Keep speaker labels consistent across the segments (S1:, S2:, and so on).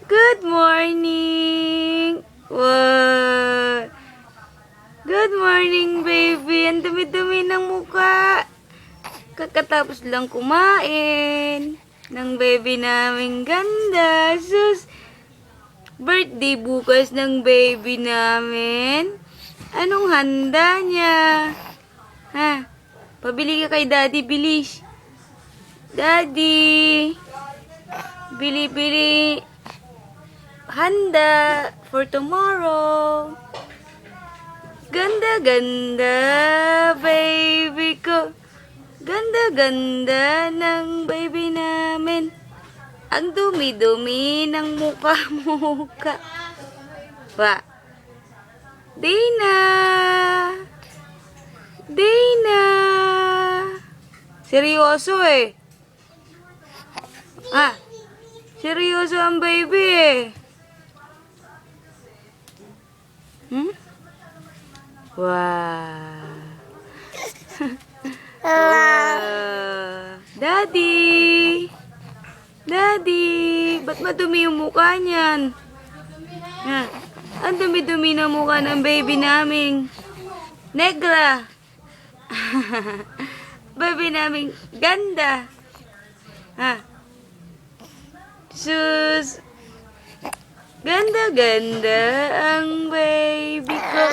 S1: Good morning! Wow! Good morning, baby! Ang dumi-dumi ng muka. Kakatapos lang kumain ng baby naming ganda. Sus! Birthday bukas ng baby namin. Anong handa niya? Ha? Pabili ka kay Daddy, bilis. Daddy! Bili-bili handa for tomorrow. Ganda-ganda, baby ko. Ganda-ganda ng baby namin. Ang dumi-dumi ng mukha-mukha. Wa. Dina! Dina! Seryoso eh. Ah, seryoso ang baby eh. Wow. Wow. Daddy! Daddy! Ba't madumi yung mukha niyan? Ha? Ang dumi-dumi na mukha ng baby naming negra. Baby naming ganda. Ha? Sus! Ganda-ganda ang baby ko.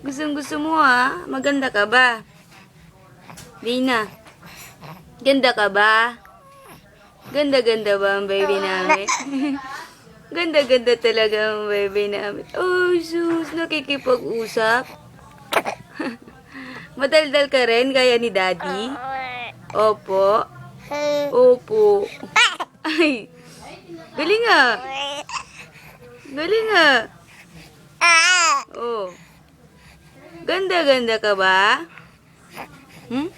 S1: Gustong-gusto mo ha? Maganda ka ba? Dina, ganda ka ba? Ganda-ganda ba ang baby namin? Ganda-ganda talaga ang baby namin. Oh, sus, nakikipag-usap. Madaldal ka rin, gaya ni Daddy? Opo. Opo. Ay, galing nga. Galing nga. Oh. Ganda-ganda ka ba? Hmm?